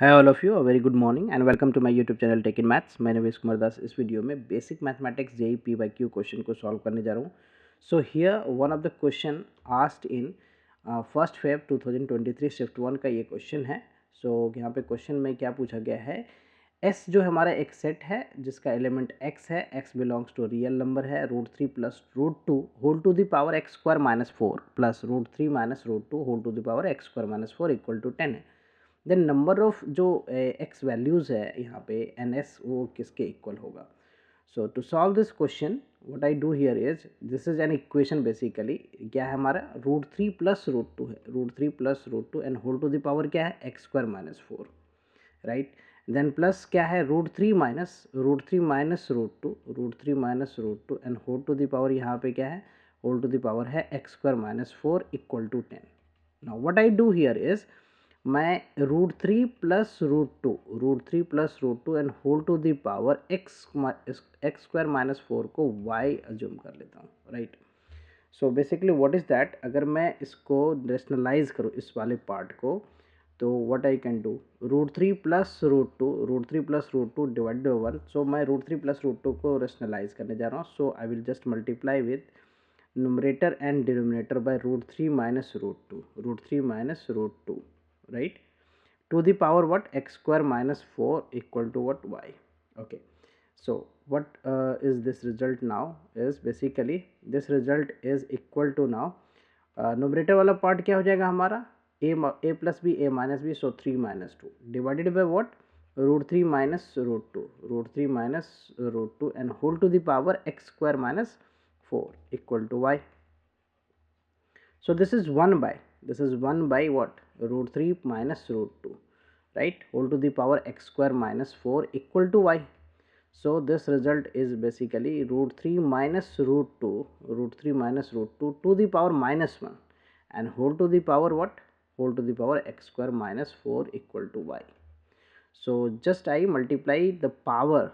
Hi all of you, a very good morning and welcome to my YouTube channel Tech in Maths. My name is Kumar Das. इस video में basic mathematics JEE PYQ question को solve करने जा रहा हूँ. So here one of the question asked in 1 Feb 2023 shift 1 का ये question है. सो यहाँ पे क्वेश्चन में क्या पूछा गया है, S जो हमारा एक सेट है जिसका एलिमेंट x है, x belongs to real number है, √3 plus √2 whole to the power x square minus 4 plus √3 minus √2 whole to the power x square minus 4 equal to 10 है. देन नंबर ऑफ जो x values है यहाँ पे answer वो किसके equal होगा. So to solve this question what I do here is this is an equation. Basically क्या है हमारा √3 प्लस √2 है, √3 plus √2 and whole to the power क्या है x square minus 4, right. Then plus क्या है √3 minus √3 minus √2, √3 minus √2 and whole to the power यहाँ पे क्या है होल टू द पावर है x square minus 4 equal to 10. Now what I do here is मैं √3 plus √2 plus √2 and whole to the power x square minus 4 को y assume कर लेता हूँ, right. So basically what is that, अगर मैं इसको rationalise करूँ इस वाले पार्ट को, तो what I can do √3 plus √2 divide by 1. सो मैं √3 प्लस √2 को रेशनलाइज करने जा रहा हूँ. So I will just multiply with numerator and denominator by √3 minus √2 minus √2, right, to the power what x square minus 4 equal to what y. Okay, so what is this result now is basically this result is equal to now numerator वाला part क्या हो जाएगा हमारा a plus b a minus b, so 3 minus 2 divided by what √3 minus √2 minus √2 and whole to the power x square minus 4 equal to y. So this is 1 by what √3 minus √2, right, whole to the power x square minus 4 equal to y. So this result is basically √3 minus √2 to the power minus 1 and whole to the power what whole to the power x square minus 4 equal to y. So just I multiply the power,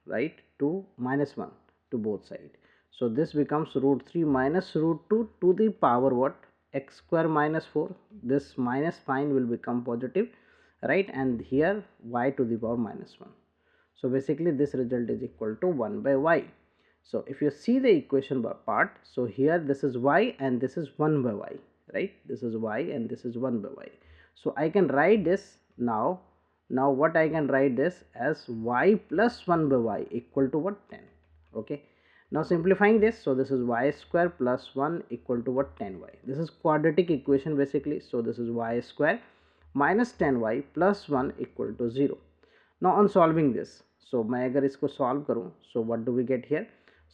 right, to minus 1 to both sides. So this becomes √3 minus √2 to the power what x square minus 4. This minus sign will become positive, right, and here y to the power minus 1. So basically this result is equal to 1 by y. So if you see the equation part, so here this is y and this is 1 by y, right, this is y and this is 1 by y. So I can write this now what I can write this as y plus 1 by y equal to what 10. Okay, now simplifying this, so this is y square plus 1 equal to what 10y. This is quadratic equation basically. So this is y square minus 10y plus 1 equal to 0. Now on solving this, so मैं अगर इसको solve करूँ, so what do we get here?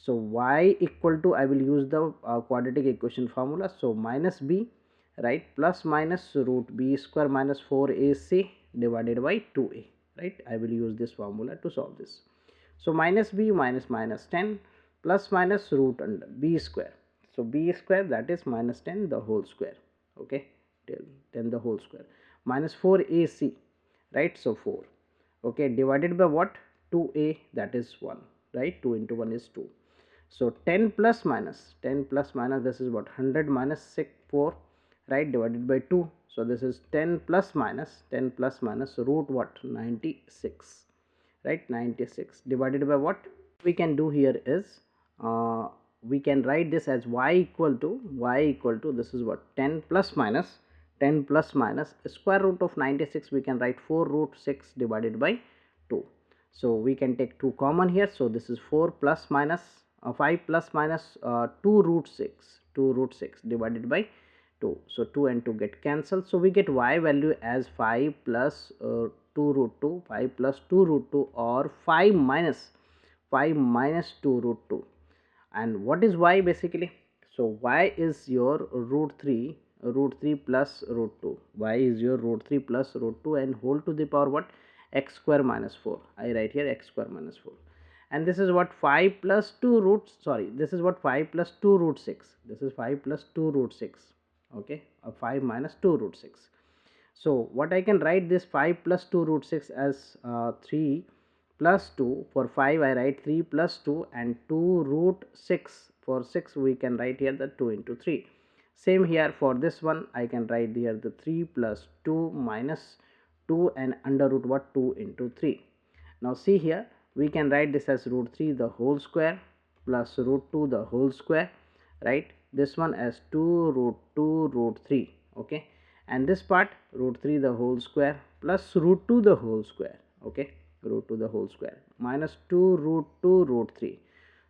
So y equal to I will use the quadratic equation formula. So minus b, right, plus minus root b square minus 4ac divided by 2a, right. I will use this formula to solve this. So minus b minus minus 10 plus minus root under b square. So b square that is minus 10 the whole square. Okay, 10 the whole square minus 4ac, right, so 4. Okay, divided by what 2a that is 1, right, 2 into 1 is 2. So 10 plus minus this is what 100 minus 6 4, right, divided by 2. So this is 10 plus minus root what 96, right, 96 divided by what we can do here is we can write this as y equal to this is what 10 plus minus square root of 96, we can write 4 root 6 divided by 2. So we can take 2 common here. So this is 4 plus minus 5 plus minus 2 root 6 divided by 2. So 2 and 2 get cancelled. So we get y value as 5 plus 2 root 2, 5 plus 2 root 2 or 5 minus 2 root 2. And what is y basically? So y is your √3 plus root 2. Y is your √3 plus root 2 and whole to the power what x square minus 4. I write here x square minus 4. And this is what 5 plus 2 root, sorry, this is what 5 plus 2 root 6. This is 5 plus 2 root 6. Okay, 5 minus 2 root 6. So what I can write this 5 plus 2 root 6 as 3 plus 2. For 5 I write 3 plus 2 and 2 root 6. For 6 we can write here the 2 into 3. Same here for this one I can write here the 3 plus 2 minus 2 and under root what 2 into 3. Now see here, we can write this as root 3 the whole square plus root 2 the whole square, right? This one as 2 root 3, okay, and this part root 3 the whole square plus root 2 the whole square, okay, root 2 the whole square minus 2 root 3.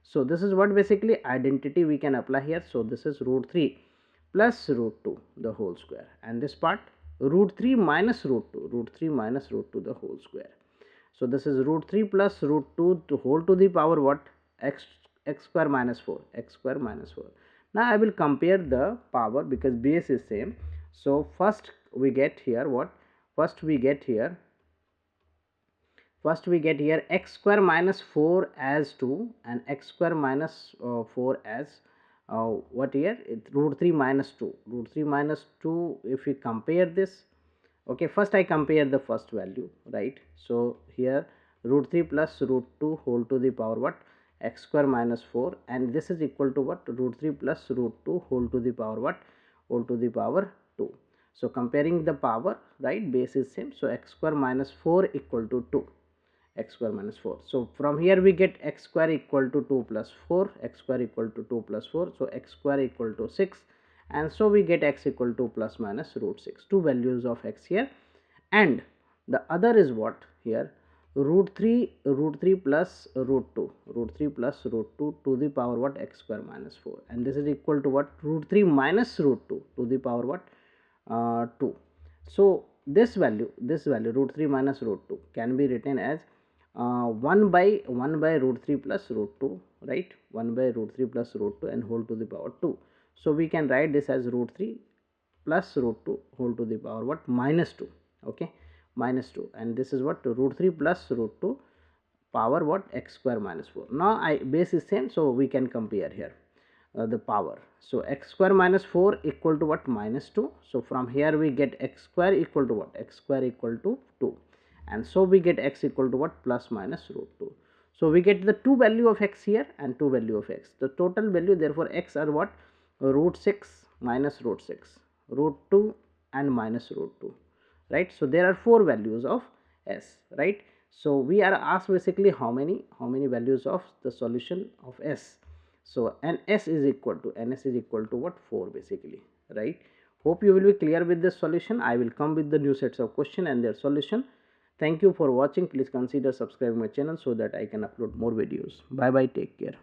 So this is what basically identity we can apply here. So this is root 3 plus root 2 the whole square, and this part root 3 minus root 2, root 3 minus root 2 the whole square. So this is root 3 plus root 2 to whole to the power what x square minus 4, x square minus 4. Now I will compare the power because base is same. So first we get here what, first we get here x square minus 4 as 2 and x square minus 4 as what here, root 3 minus 2, root 3 minus 2. If we compare this, okay, first I compare the first value, right? So here root 3 plus root 2 whole to the power what x square minus 4, and this is equal to what, root 3 plus root 2 whole to the power what, whole to the power 2. So comparing the power, right, base is same, so x square minus 4 equal to 2, x square minus 4. So from here we get x square equal to 2 plus 4, x square equal to 2 plus 4, so x square equal to 6, and so we get x equal to plus minus root 6, two values of x here. And the other is what here, root 3 plus root 2, root 3 plus root 2 to the power what, x square minus 4, and this is equal to what, root 3 minus root 2 to the power what, 2. So this value root 3 minus root 2 can be written as 1 by root 3 plus root 2, right, 1 by root 3 plus root 2 and whole to the power 2. So we can write this as root 3 plus root 2 whole to the power what, minus 2, okay, minus 2, and this is what, root 3 plus root 2 power what, x square minus 4. Now base is same, so we can compare here the power. So x square minus 4 equal to what, minus 2. So from here we get x square equal to what, x square equal to 2, and so we get x equal to what, plus minus root 2. So we get the two value of x here and two value of x, the total value, therefore x are what, root 6 minus root 6, root 2 and minus root 2, right? So there are four values of s, right? So we are asked basically how many values of the solution of s. So ns is equal to what, 4 basically, right? Hope you will be clear with this solution. I will come with the new sets of question and their solution. Thank you for watching. Please consider subscribing my channel so that I can upload more videos. Bye bye, take care.